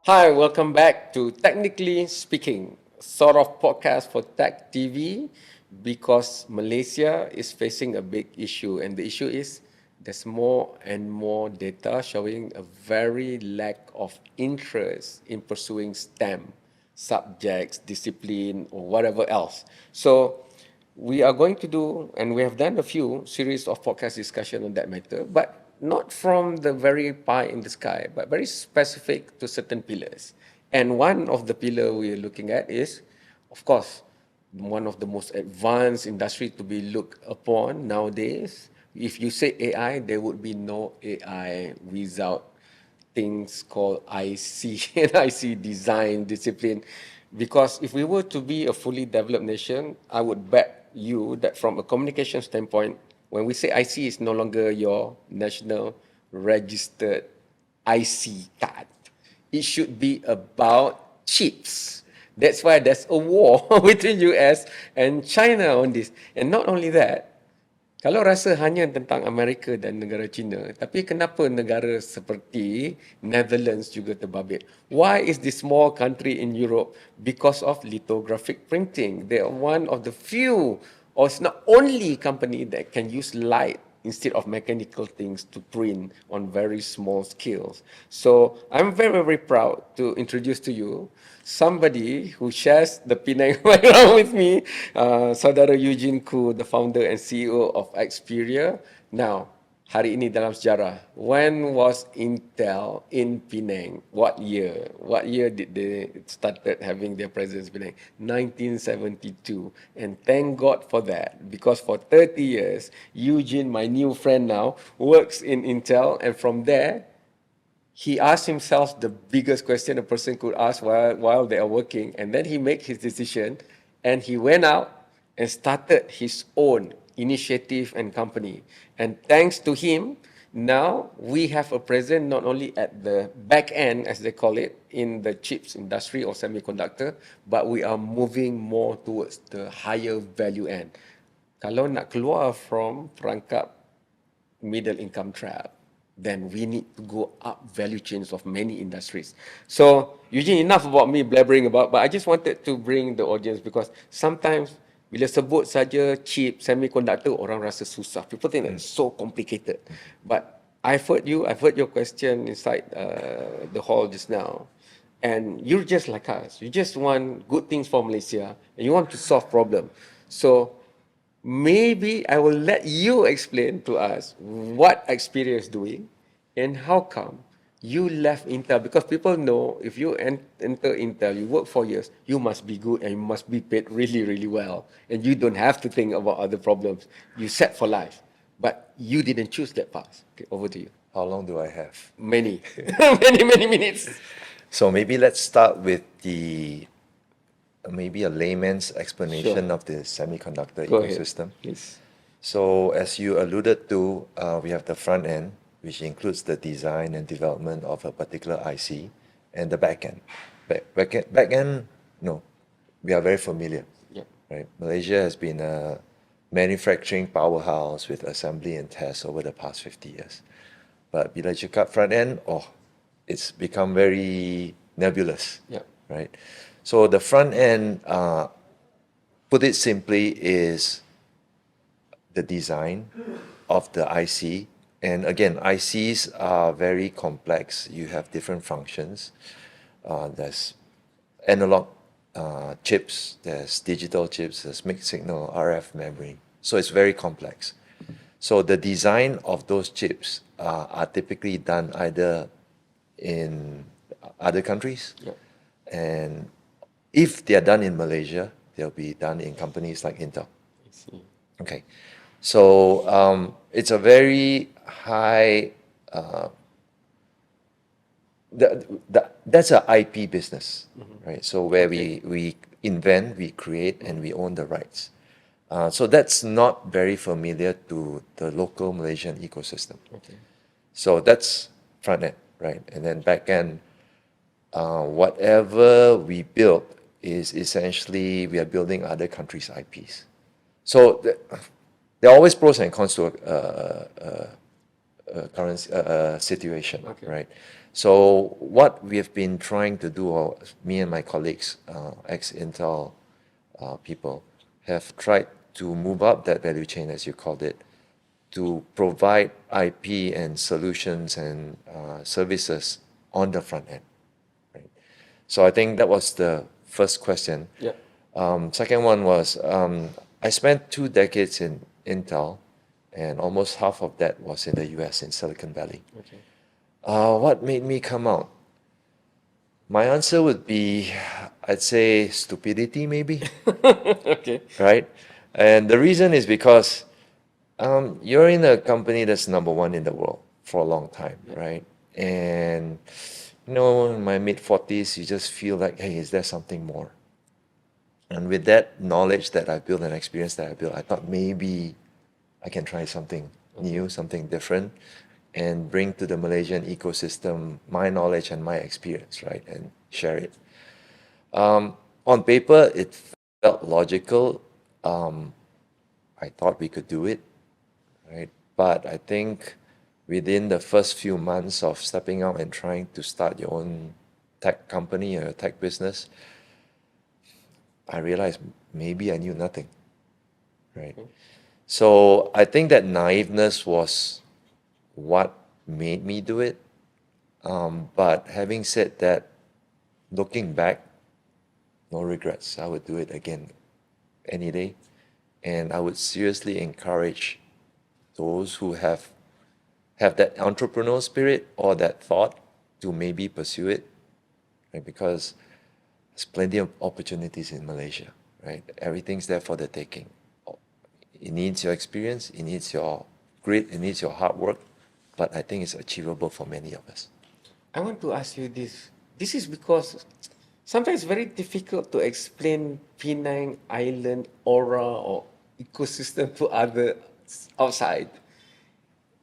Hi, welcome back to Technically Speaking, sort of podcast for Tech TV, because Malaysia is facing a big issue, and the issue is there's more and more data showing a very lack of interest in pursuing STEM subjects, discipline, or whatever else. So we are going to do, and we have done a few series of podcast discussion on that matter, but not from the very pie in the sky, but very specific to certain pillars. And one of the pillar we are looking at is, of course, one of the most advanced industry to be looked upon nowadays. If you say AI, there would be no AI without things called IC and IC design discipline. Because if we were to be a fully developed nation, I would bet you that from a communication standpoint, when we say IC, it's no longer your national registered IC card. It should be about chips. That's why there's a war between US and China on this. And not only that, kalau rasa hanya tentang Amerika dan negara China, tapi kenapa negara seperti Netherlands juga terbabit? Why is this small country in Europe? Because of lithographic printing. They are one of the few, or it's not only company that can use light instead of mechanical things to print on very small scales. So I'm very, very proud to introduce to you somebody who shares the Penang background with me, Saudara Eugene Khoo, the founder and CEO of Experior. Now, hari ini dalam sejarah, when was Intel in Penang? What year? What year did they started having their presence in Penang? 1972. And thank God for that, because for 30 years, Eugene, my new friend now, works in Intel, and from there, he asked himself the biggest question a person could ask while they are working, and then he made his decision, and he went out and started his own initiative and company. And thanks to him, now we have a presence not only at the back end, as they call it, in the chips industry or semiconductor, but we are moving more towards the higher value end. Kalau nak keluar from perangkap middle income trap, then we need to go up value chains of many industries. So, Eugene, enough about me blabbering about, but I just wanted to bring the audience, because sometimes bila sebut saja chip, semiconductor, orang rasa susah. People think that it's so complicated. But I've heard your question inside the hall just now. And you're just like us. You just want good things for Malaysia, and you want to solve problem. So maybe I will let you explain to us what Experior is doing and how come you left Intel. Because people know if you enter Intel, you work 4 years, you must be good and you must be paid really, really well. And you don't have to think about other problems. You set for life. But you didn't choose that path. Okay, over to you. How long do I have? Many, many minutes. So maybe let's start with maybe a layman's explanation Sure. of the semiconductor Go ahead, ecosystem. please. So as you alluded to, we have the front end, which includes the design and development of a particular IC, and the back end. Back end, no, we are very familiar. Yeah. Right? Malaysia has been a manufacturing powerhouse with assembly and test over the past 50 years. But bila cakap front end, it's become very nebulous. Yeah. Right? So the front end, put it simply, is the design of the IC. And again, ICs are very complex. You have different functions. There's analog chips, there's digital chips, there's mixed signal, RF memory. So it's very complex. So the design of those chips are typically done either in other countries, Yeah. and if they are done in Malaysia, they'll be done in companies like Intel. I see. Okay, so it's a very high. That's a IP business, right? So where we invent, we create, and we own the rights. So that's not very familiar to the local Malaysian ecosystem. Okay. So that's front end, right? And then back end, whatever we build is essentially we are building other countries' IPs. So there are always pros and cons to current situation, Okay. right? So what we have been trying to do, or me and my colleagues, ex-Intel people, have tried to move up that value chain, as you called it, to provide IP and solutions and services on the front end, right? So I think that was the first question. Yeah. Second one was I spent 2 decades in Intel, and almost half of that was in the US, in Silicon Valley. Okay. What made me come out? My answer would be, I'd say stupidity, maybe, Okay. right? And the reason is because you're in a company that's number one in the world for a long time, Yeah. right? And you know, in my mid 40s, you just feel like, hey, is there something more? And with that knowledge that I built and experience that I built, I thought maybe I can try something new, something different, and bring to the Malaysian ecosystem my knowledge and my experience, right? And share it. On paper, it felt logical. Um, I thought we could do it, right? But I think within the first few months of stepping out and trying to start your own tech company or tech business, I realized maybe I knew nothing, right? So I think that naiveness was what made me do it. But having said that, looking back, no regrets. I would do it again any day. And I would seriously encourage those who have that entrepreneurial spirit or that thought to maybe pursue it, right? Because there's plenty of opportunities in Malaysia, right? Everything's there for the taking. It needs your experience, it needs your grit, it needs your hard work, but I think it's achievable for many of us. I want to ask you this. This is because sometimes it's very difficult to explain Penang Island aura or ecosystem to others outside.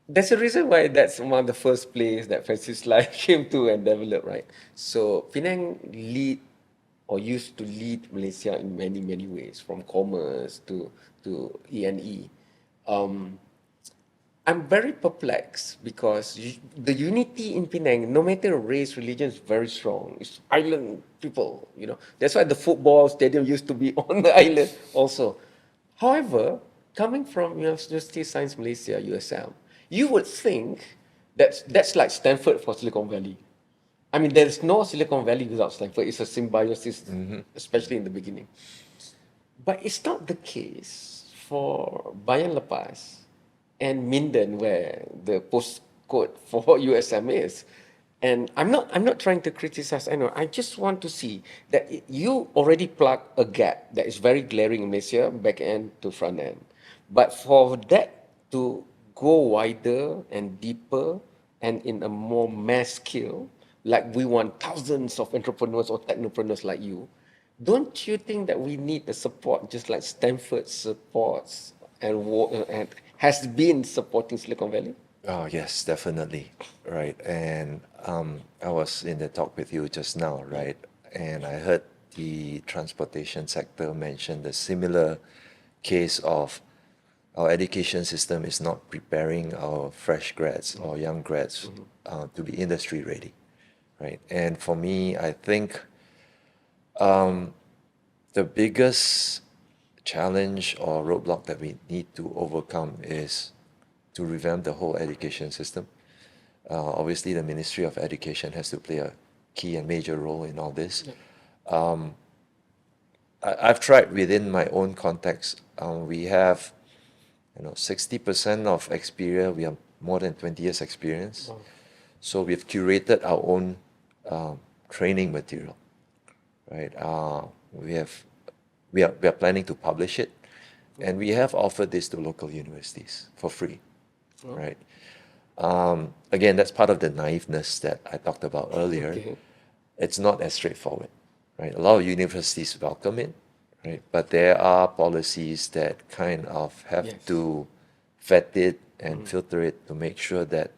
There's a reason why that's one of the first place that Francis Lai came to and developed, right? So Penang lead or used to lead Malaysia in many, many ways, from commerce to E&E. Um, I'm very perplexed because the unity in Penang, no matter race, religion, is very strong. It's island people, you know. That's why the football stadium used to be on the island also. However, coming from University of Science Malaysia, USM, you would think that's like Stanford for Silicon Valley. I mean, there's no Silicon Valley without Stanford. It's a symbiosis, especially in the beginning. But it's not the case for Bayan Lepas and Minden, where the postcode for USM is. And I'm not trying to criticize. I know. I just want to see that you already plug a gap that is very glaring in Malaysia, back end to front end. But for that to go wider and deeper and in a more mass scale, like we want thousands of entrepreneurs or technopreneurs like you, don't you think that we need the support just like Stanford supports and has been supporting Silicon Valley? Oh, yes, definitely. Right. And I was in the talk with you just now, right? And I heard the transportation sector mention the similar case of our education system is not preparing our fresh grads or young grads to be industry ready, right? And for me, I think the biggest challenge or roadblock that we need to overcome is to revamp the whole education system. Obviously, the Ministry of Education has to play a key and major role in all this. I've tried within my own context. We have, 60% of Experior. We have more than 20 years experience. Wow. So we've curated our own training material, right? We are planning to publish it, and we have offered this to local universities for free, right? Again, that's part of the naiveness that I talked about earlier. Okay. It's not as straightforward, right? A lot of universities welcome it, right? But there are policies that kind of have Yes. to vet it and filter it to make sure that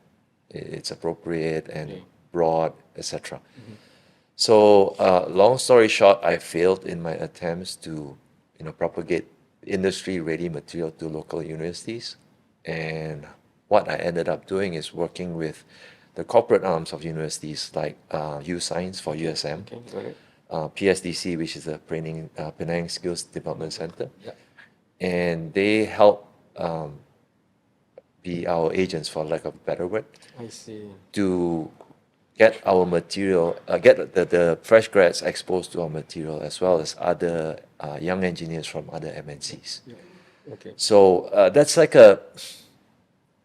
it's appropriate and broad, etc. So, long story short, I failed in my attempts to, propagate industry-ready material to local universities, and what I ended up doing is working with the corporate arms of universities like UScience for USM, Okay, got it. PSDC, which is the Penang Skills Development Center, Yeah. and they help be our agents, for lack of a better word, I see. to get our material, get the fresh grads exposed to our material, as well as other young engineers from other MNCs. Yeah. Okay. So that's like a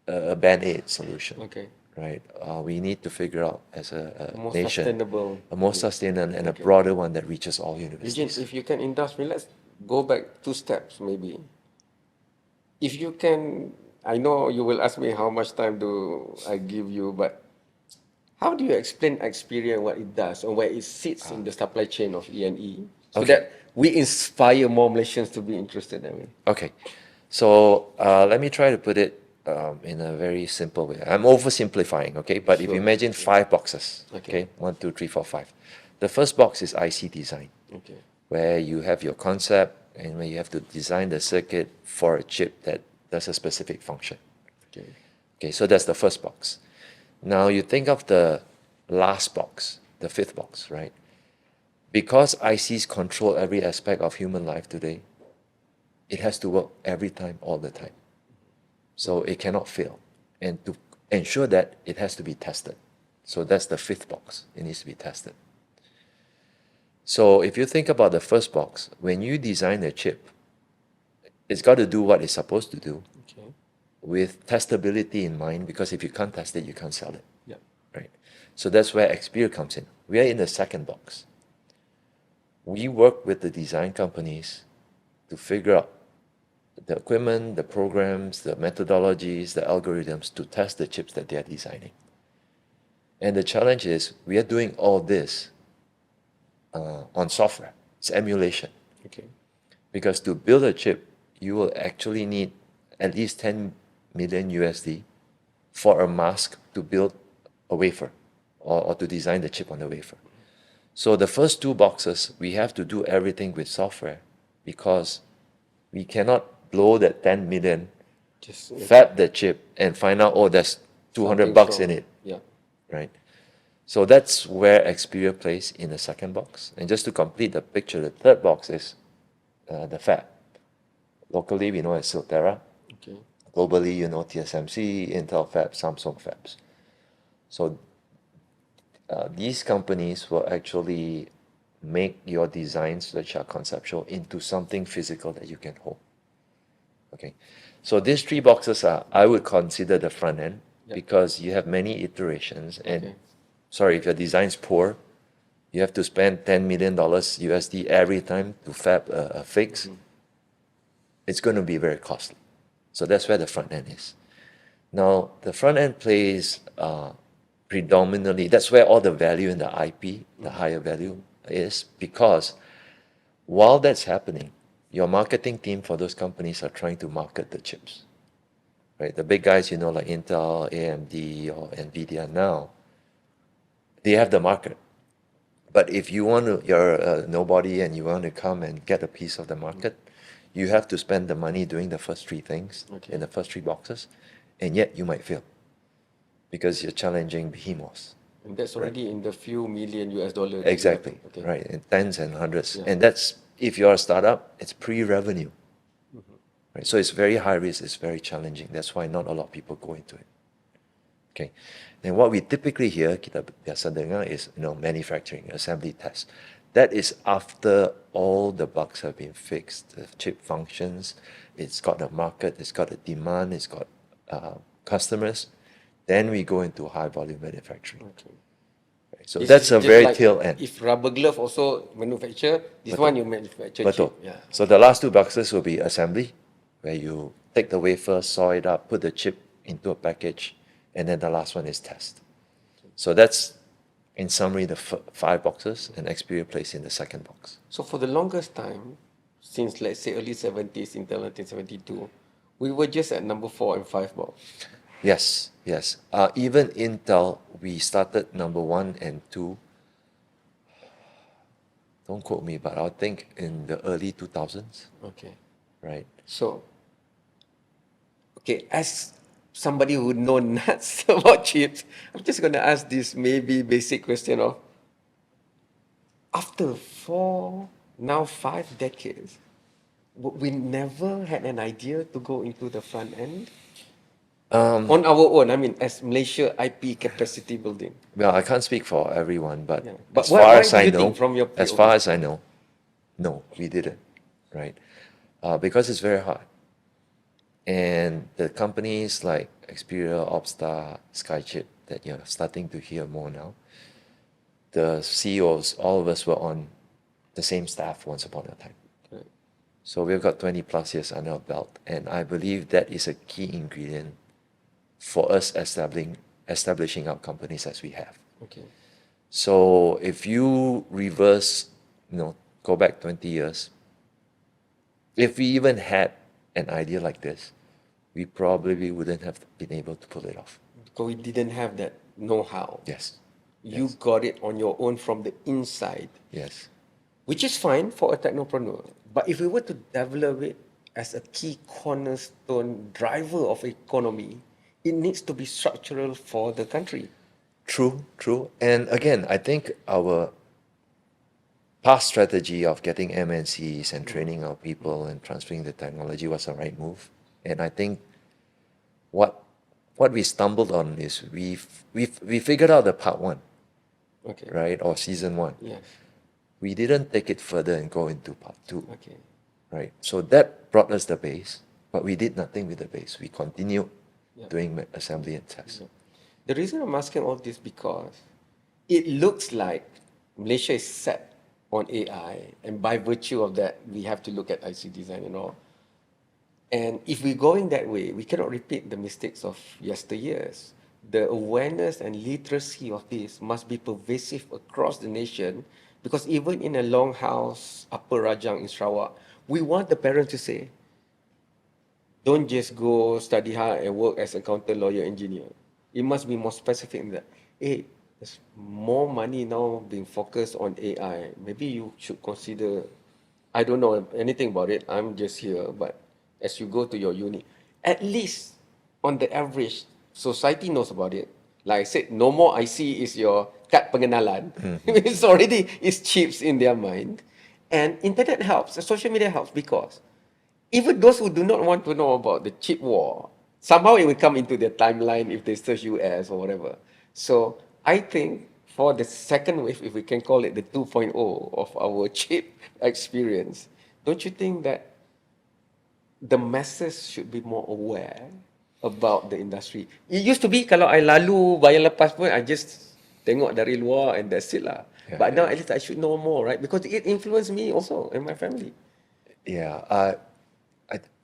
band-aid solution, Okay. right? We need to figure out as a More nation sustainable. a more sustainable and a Okay. broader one that reaches all Eugene, universities. if you can indulge me, let's go back 2 steps maybe. If you can, I know you will ask me how much time do I give you, but how do you explain Experior, what it does, and where it sits in the supply chain of E&E, so Okay. that we inspire more Malaysians to be interested in it? Okay, so let me try to put it in a very simple way. I'm oversimplifying, okay? But if you Sure. imagine 5 boxes, Okay. okay? 1, 2, 3, 4, 5. The first box is IC design, Okay. where you have your concept and where you have to design the circuit for a chip that does a specific function. Okay. Okay, so that's the first box. Now you think of the last box, the fifth box, right? Because ICs control every aspect of human life today, it has to work every time, all the time. So it cannot fail. And to ensure that, it has to be tested. So that's the fifth box. It needs to be tested. So if you think about the first box, when you design a chip, it's got to do what it's supposed to do Okay. with testability in mind, because if you can't test it, you can't sell it, Yeah. right? So that's where Experior comes in. We are in the second box. We work with the design companies to figure out the equipment, the programs, the methodologies, the algorithms to test the chips that they are designing. And the challenge is we are doing all this on software. It's emulation. Okay. Because to build a chip, you will actually need at least 10 million USD for a mask to build a wafer or to design the chip on the wafer. So the first 2 boxes, we have to do everything with software because we cannot blow that 10 million, Just fab the chip, and find out, oh, there's 200 something bucks in wrong. it, Yeah. right? So that's where Experior plays in the second box. And just to complete the picture, the third box is the fab. Locally, we know as Silterra. Okay. Globally, you know TSMC, Intel Fab, Samsung Fabs. So these companies will actually make your designs, which are conceptual, into something physical that you can hold. Okay, so these 3 boxes are, I would consider the front end, Yep. because you have many iterations. And Okay. sorry, if your design's poor, you have to spend $10 million USD every time to fab a fix. It's going to be very costly. So that's where the front end is. Now, the front end plays predominantly, that's where all the value in the IP, the higher value is, because while that's happening, your marketing team for those companies are trying to market the chips, right? The big guys, you know, like Intel, AMD, or NVIDIA now, they have the market. But if you want to, you're a nobody and you want to come and get a piece of the market, you have to spend the money doing the first 3 things Okay. in the first 3 boxes, and yet you might fail because you're challenging behemoths. And that's already in the few million US dollar. that you have. Exactly, Okay. right, in tens and hundreds. Yeah. And that's, if you're a startup, it's pre-revenue. Right? So it's very high risk, it's very challenging. That's why not a lot of people go into it. Okay. And what we typically hear, kita biasa dengar, is, you know, manufacturing, assembly test. That is after all the bugs have been fixed. The chip functions, it's got a market, it's got a demand, it's got customers. Then we go into high volume manufacturing. Okay. Right? So This that's is a just very like tail end. If rubber glove also manufacture, this one you manufacture Betul. chip. Yeah. So the last 2 boxes will be assembly, where you take the wafer, saw it up, put the chip into a package, and then the last one is test. So that's, in summary, the 5 boxes, and Experior plays in the second box. So for the longest time, since let's say early 70s until 1972, we were just at number 4 and 5 box. Yes, yes. Even Intel, we started number 1 and 2. Don't quote me, but I think in the early 2000s, Okay. right? So, okay, as somebody who know nuts about chips, I'm just going to ask this maybe basic question of, after 5 decades, we never had an idea to go into the front end on our own. I mean, as Malaysia IP capacity building. Well, I can't speak for everyone, but Yeah. But as far why as do I you know, think from your as far POV? as I know, no, we didn't, right? Because it's very hard. And the companies like Experior, Opstar, Skychip that you're starting to hear more now, the CEOs, all of us were on the same staff once upon a time. Right. So we've got 20 plus years under our belt. And I believe that is a key ingredient for us establishing our companies as we have. Okay. So if you reverse, go back 20 years, if we even had an idea like this, we probably wouldn't have been able to pull it off. Because we didn't have that know-how. Yes. You Yes. got it on your own from the inside, Yes. which is fine for a technopreneur. But if we were to develop it as a key cornerstone driver of economy, it needs to be structural for the country. True, true. And again, I think our past strategy of getting MNCs and training our people and transferring the technology was the right move. And I think what we stumbled on is we figured out the part one, Okay. right, or season one. Yes. We didn't take it further and go into part two, Okay. right? So that brought us the base, but we did nothing with the base. We continued Yeah. doing assembly and test. Yeah. The reason I'm asking all this because it looks like Malaysia is set on AI, and by virtue of that, we have to look at IC design and all. And if we're going that way, we cannot repeat the mistakes of yesteryears. The awareness and literacy of this must be pervasive across the nation, because even in a longhouse, Upper Rajang in Sarawak, we want the parents to say, don't just go study hard and work as accountant, lawyer, engineer. It must be more specific than that. Hey, there's more money now being focused on AI. Maybe you should consider, I don't know anything about it. I'm just here, but as you go to your uni, at least on the average, society knows about it. Like I said, no more IC is your kad pengenalan. It's chips in their mind. And internet helps, social media helps, because even those who do not want to know about the chip war, somehow it will come into their timeline if they search US or whatever. So I think for the second wave, if we can call it the 2.0 of our chip experience, don't you think that the masses should be more aware about the industry? It used to be kalau I lalu bayar lepas pun, I just tengok dari luar and that's it lah. Yeah, But now yeah. at least I should know more, right? Because it influenced me also and my family. Yeah,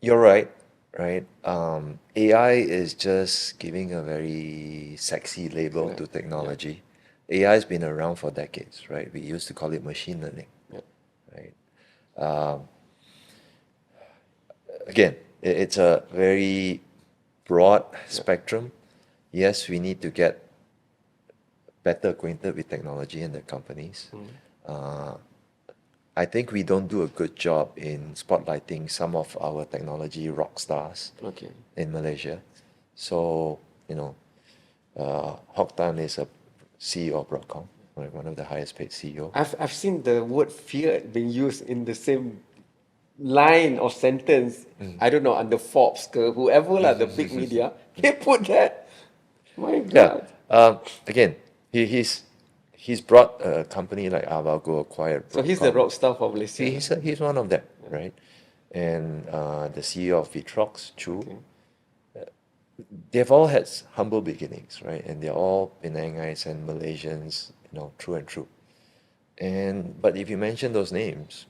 you're right, right? AI is just giving a very sexy label to Correct. technology. AI has been around for decades, right? We used to call it machine learning, Yeah. right? Again, it's a very broad spectrum. Yes, we need to get better acquainted with technology and the companies. I think we don't do a good job in spotlighting some of our technology rock stars Okay. in Malaysia. So, Hock Tan is a CEO of Broadcom, right, one of the highest paid CEO. I've seen the word fear being used in the same line of sentence. I don't know, under Forbes, whoever lah, the big media, they put that. My Yeah. God. Again, he's brought a company like Avago acquired So he's the Broadcom. rock star for Malaysia. He's one of them, right? And the CEO of Vitrox, Chu, Okay. they've all had humble beginnings, right? And they're all Penangites and Malaysians, true and true. But if you mention those names,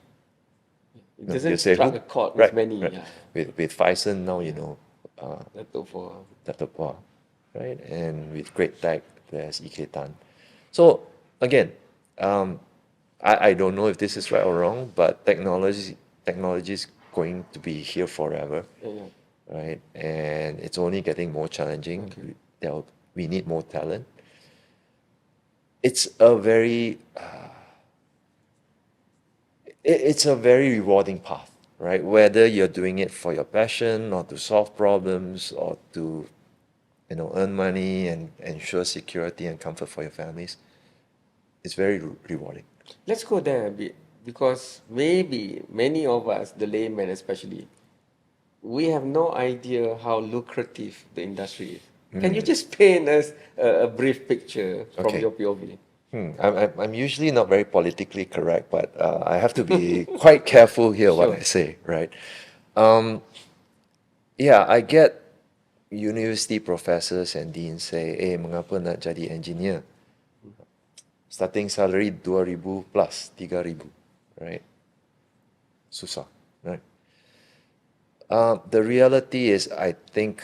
It you doesn't say strike who? a chord Right, with many. right. Yeah. With Phison now, Dato' for Dato' Pua, right? And with Great Tech, there's EK Tan. So again, I don't know if this is right or wrong, but technology is going to be here forever, yeah. right? And it's only getting more challenging. Okay. We need more talent. It's a very it's a very rewarding path, right? Whether you're doing it for your passion or to solve problems or to earn money and ensure security and comfort for your families, it's very rewarding. Let's go there a bit because maybe many of us, the laymen especially, we have no idea how lucrative the industry is. Can you just paint us a brief picture from Okay. your POV? I'm usually not very politically correct, but I have to be quite careful here what Sure. I say, right? Yeah, I get university professors and deans say, mengapa nak jadi engineer? Starting salary 2,000 plus 3,000, right? Susah, right? The reality is, I think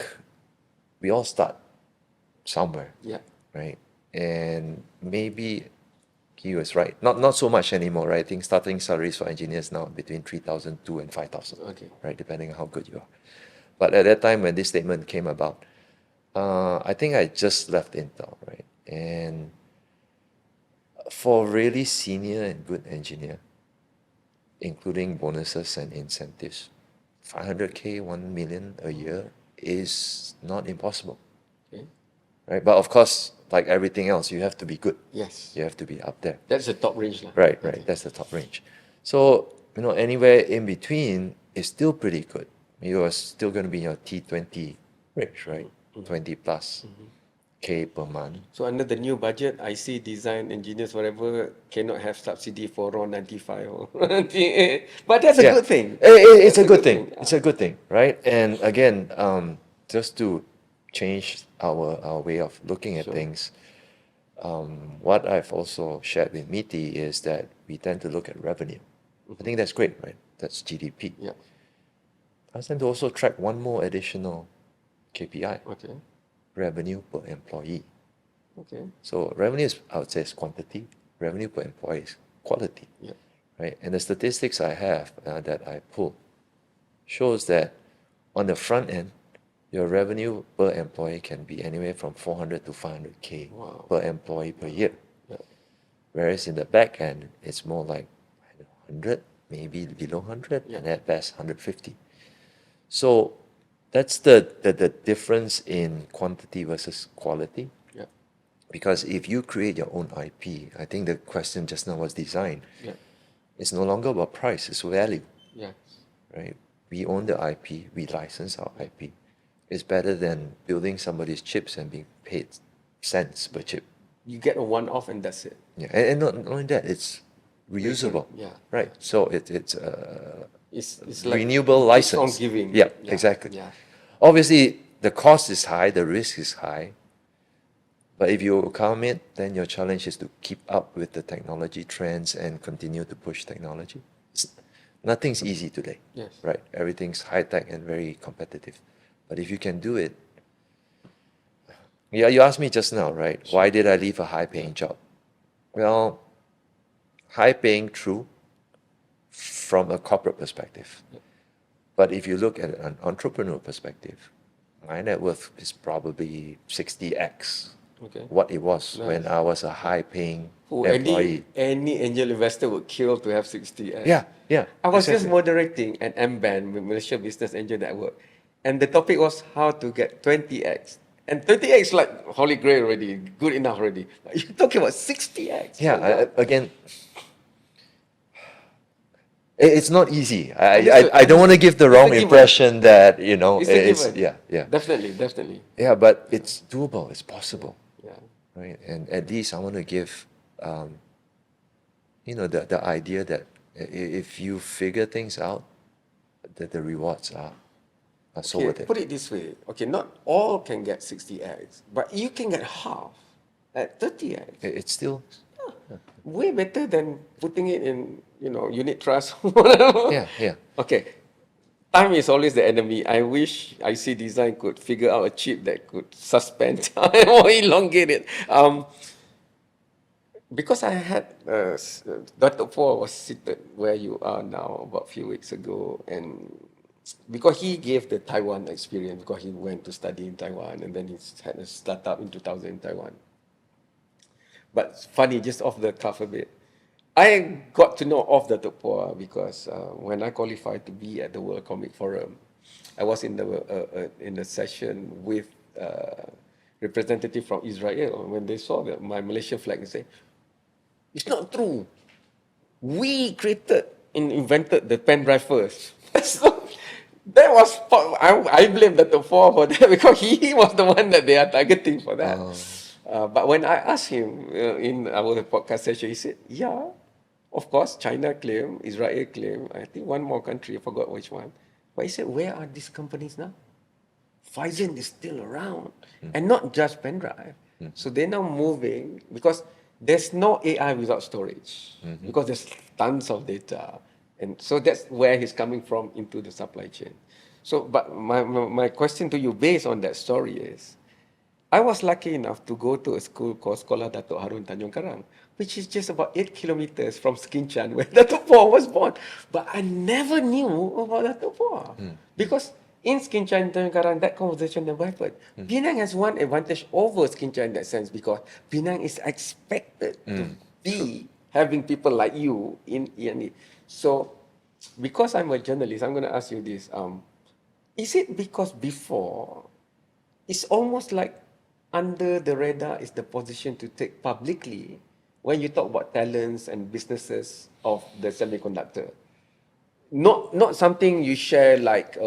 we all start somewhere, Yeah. right? And maybe he was right. Not so much anymore, right? I think starting salaries for engineers now between 3,002 and 5,000, Okay. right? Depending on how good you are. But at that time when this statement came about, I think I just left Intel, right? And for really senior and good engineer, including bonuses and incentives, 500K, 1 million a year is not impossible, Okay. right? But of course, like everything else, you have to be good. Yes. You have to be up there. That's the top range. Lah. Right, Okay. that's the top range. So, anywhere in between is still pretty good. You are still going to be in your T20 range, right? 20 plus K per month. So under the new budget, I see design engineers, whatever, cannot have subsidy for RON 95 or 98. But that's a Yeah. good thing. It's That's a good thing. Yeah. It's a good thing, right? And again, just to change our way of looking at Sure. things, what I've also shared with Miti is that we tend to look at revenue. I think that's great, right? That's GDP. Yeah. I tend to also track one more additional KPI, Okay. revenue per employee. Okay. So revenue is, I would say, is quantity. Revenue per employee is quality, Yeah. right? And the statistics I have that I pull shows that on the front end, your revenue per employee can be anywhere from 400 to 500K Wow. per employee per year. Yeah. Whereas in the back end, it's more like 100, maybe below 100, Yeah. and at best 150. So that's the difference in quantity versus quality. Yeah. Because if you create your own IP, I think the question just now was design. Yeah. It's no longer about price, it's value, Yeah. right? We own the IP, we license our IP. It's better than building somebody's chips and being paid cents per chip. You get a one-off and that's it. Yeah, and not only that, it's reusable. Yeah. Right. So it's It's like renewable keeps on license. giving. Yeah, exactly. Yeah. Obviously, the cost is high, the risk is high. But if you overcome it, then your challenge is to keep up with the technology trends and continue to push technology. Nothing's easy today, Yes. right? Everything's high tech and very competitive. But if you can do it, yeah, you asked me just now, right? Why did I leave a high paying job? Well, high paying, true, from a corporate perspective. But if you look at an entrepreneurial perspective, my net worth is probably 60x Okay. what it was Nice. when I was a high paying Who employee. any angel investor would kill to have 60. Yeah, yeah. I was just exactly. moderating an M-Band with Malaysia Business Angel Network. And the topic was how to get 20x. And 20x like holy grail already, good enough already. But you're talking about 60x. Yeah, My God. again, it's not easy. Understood, I don't want to give the wrong given. impression that, It's a it's, given. yeah. Definitely. Yeah, but it's doable, it's possible, Yeah. right? And at least I want to give, the idea that if you figure things out, that the rewards are so Okay, worth it. put it this way. Okay, not all can get 60x, but you can get half at 30x. It's still, Way better than putting it in, unit trust, whatever. yeah. Okay. Time is always the enemy. I wish IC Design could figure out a chip that could suspend time or elongate it. Because I had Dr. Paul was seated where you are now about a few weeks ago, and because he gave the Taiwan experience, because he went to study in Taiwan, and then he had a startup in 2000 in Taiwan. But funny, just off the cuff a bit. I got to know of Dr. Paul because when I qualified to be at the World Comic Forum, I was in the session with representative from Israel, when they saw my Malaysian flag, they say, it's not true. We invented the pen drive first. So that was, I blame Dato' Four for that because he was the one that they are targeting for that. But when I asked him in our podcast session, he said, yeah, of course, China claim, Israel claim, I think one more country, I forgot which one. But he said, where are these companies now? Phison is still around, and not just pen drive. So they're now moving because there's no AI without storage because there's tons of data, and so that's where he's coming from into the supply chain. So, but my question to you, based on that story, is I was lucky enough to go to a school called Sekolah Datuk Harun Tanjung Karang, which is just about 8 kilometers from Skinchan, where Datuk Poh was born. But I never knew about Datuk Poh because in Skinchan Tanjung Karang, that conversation never happened. Penang has one advantage over Skinchan in that sense because Penang is expected to be having people like you in it. So, because I'm a journalist, I'm going to ask you this. Is it because before it's almost like under the radar is the position to take publicly when you talk about talents and businesses of the semiconductor? Not something you share like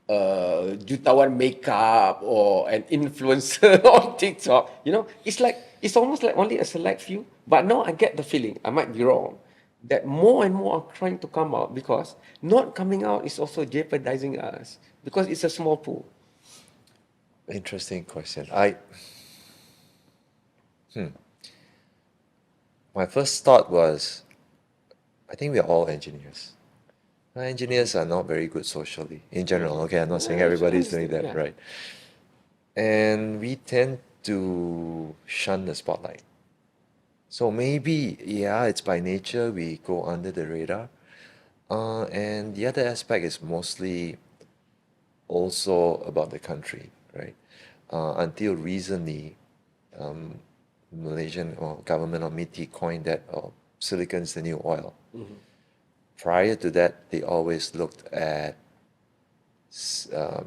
jutawan makeup or an influencer on TikTok. You know, it's almost like only a select few. But now I get the feeling, I might be wrong, that more and more are trying to come out because not coming out is also jeopardizing us because it's a small pool. Interesting question. My first thought was, I think we are all engineers. Engineers are not very good socially in general. Okay, I'm not saying everybody's doing that, right? And we tend to shun the spotlight. So maybe, yeah, it's by nature we go under the radar. And the other aspect is mostly also about the country, right? Until recently, Malaysian government or MITI coined that silicon's the new oil. Prior to that, they always looked at the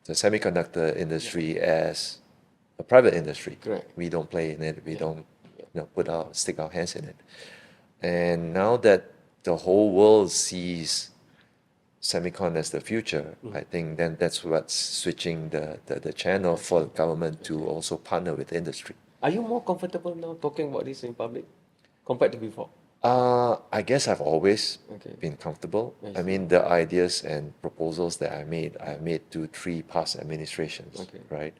semiconductor industry as a private industry. Correct. We don't play in it. We don't stick our hands in it. And now that the whole world sees semicon as the future, I think then that's what's switching the channel for the government to also partner with industry. Are you more comfortable now talking about this in public compared to before? I guess I've always Okay. been comfortable. I I see. mean, the ideas and proposals that I made to 3 past administrations, Okay. right?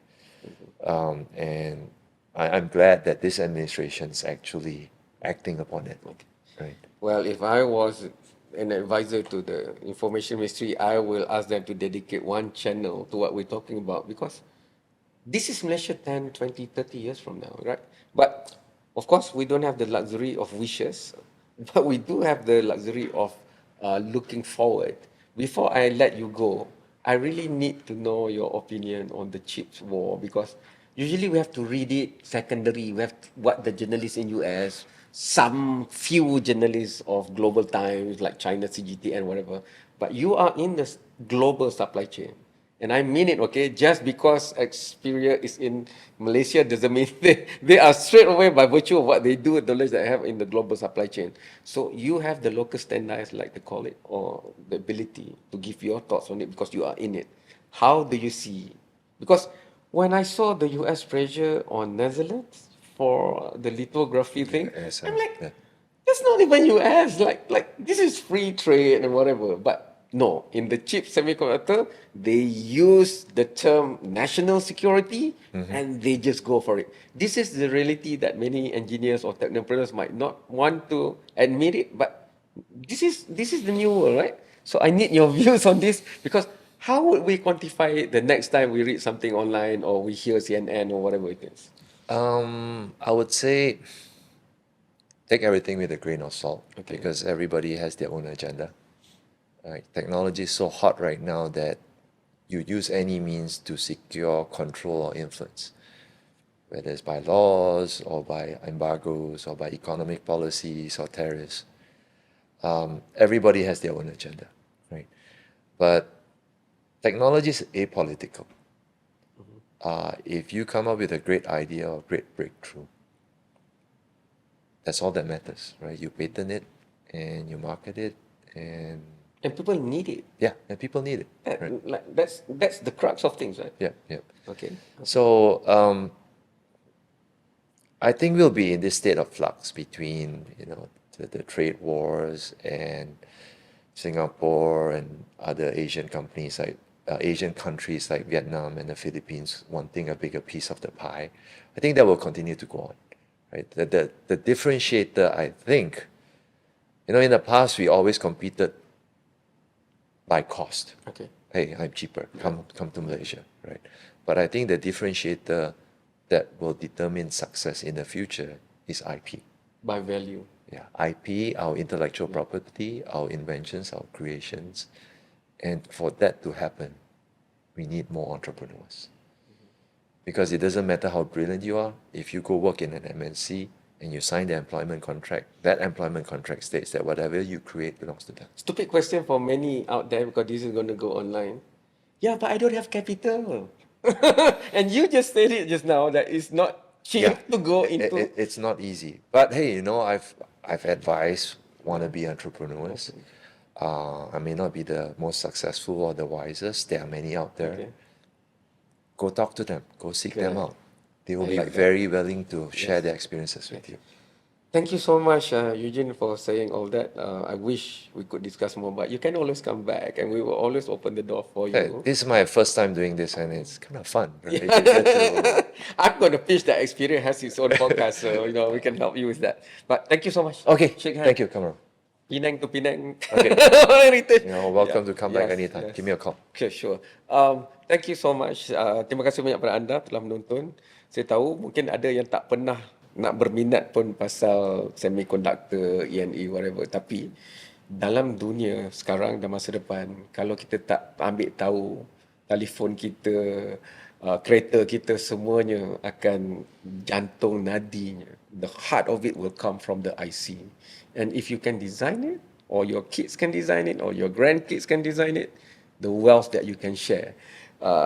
And I'm glad that this administration is actually acting upon it, Okay. right? Well, if I was an advisor to the information ministry, I will ask them to dedicate one channel to what we're talking about because this is Malaysia 10, 20, 30 years from now, right? But of course, we don't have the luxury of wishes, but we do have the luxury of looking forward. Before I let you go, I really need to know your opinion on the chips war because usually we have to read it secondary. We have what the journalists in US, some few journalists of global times like China, CGTN, whatever. But you are in the global supply chain. And I mean it, okay? Just because Experior is in Malaysia doesn't mean they are straight away by virtue of what they do, the knowledge they have in the global supply chain. So you have the local standards, like they call it, or the ability to give your thoughts on it because you are in it. How do you see? Because when I saw the US pressure on Netherlands for the lithography thing, Yes, I'm like, yeah. that's not even US. Like this is free trade and whatever. But no, in the chip semiconductor, they use the term national security and they just go for it. This is the reality that many engineers or technopreneurs might not want to admit it, but this is the new world, right? So I need your views on this because how would we quantify it the next time we read something online or we hear CNN or whatever it is? I would say take everything with a grain of salt Okay. because everybody has their own agenda. Right? Technology is so hot right now that you use any means to secure control or influence, whether it's by laws or by embargoes or by economic policies or tariffs. Everybody has their own agenda, right? But technology is apolitical. if you come up with a great idea or great breakthrough, that's all that matters, right? You patent it and you market it, and And people need it. yeah, and people need it, That- right? Like that's the crux of things, right? Yeah, yeah. Okay. So I think we'll be in this state of flux between, you know, the trade wars and Singapore and other Asian companies like Asian countries like Vietnam and the Philippines wanting a bigger piece of the pie. I think that will continue to go on, right? The differentiator, I think, you know, in the past we always competed by cost. Okay. Hey, I'm cheaper. Come to Malaysia, right? But I think the differentiator that will determine success in the future is IP. By value. Yeah, IP, our intellectual property, our inventions, our creations. And for that to happen, we need more entrepreneurs. Because it doesn't matter how brilliant you are, if you go work in an MNC and you sign the employment contract, that employment contract states that whatever you create belongs to them. Stupid question for many out there because this is going to go online. Yeah, but I don't have capital. And you just said it just now that it's not cheap to go into. It's not easy. But hey, you know, I've advised wannabe entrepreneurs. I may not be the most successful or the wisest. There are many out there. Okay. Go talk to them. Go seek them Yeah. out. They will I be like that. very willing to share their experiences with you. Thank you so much, Eugene, for saying all that. I wish we could discuss more, but you can always come back and we will always open the door for Hey, you. this is my first time doing this, and it's kind of fun. Right? You get to- I'm going to pitch that Experior has its own podcast, so you know we can help you with that. But thank you so much. Okay, Shake hands. thank you. Come on. Penang to Penang. Okay. Return. You're welcome Yeah. to come back Yes, anytime. yes. Give me a call. Okay, sure. Thank you so much. Terima kasih banyak kepada anda telah menonton. Saya tahu mungkin ada yang tak pernah nak berminat pun pasal semiconductor, E&E, whatever. Tapi dalam dunia sekarang dan masa depan, kalau kita tak ambil tahu telefon kita, kereta kita, semuanya akan jantung nadinya. The heart of it will come from the IC. And if you can design it, or your kids can design it, or your grandkids can design it, the wealth that you can share.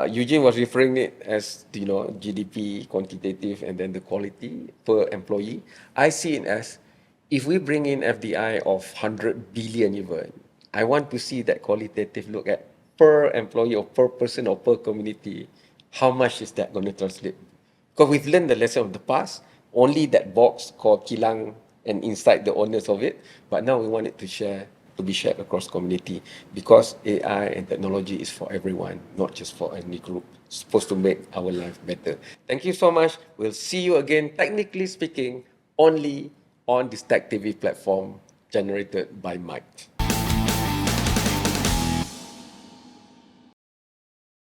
Eugene was referring it as, you know, GDP, quantitative, and then the quality per employee. I see it as, if we bring in FDI of 100 billion even, I want to see that qualitative look at per employee or per person or per community, how much is that going to translate? Because we've learned the lesson of the past, only that box called kilang and inside the owners of it, but now we want it to be shared across community, because AI and technology is for everyone, not just for any group. It's supposed to make our life better. Thank you so much. We'll see you again, technically speaking, only on this Tech TV platform generated by Mike.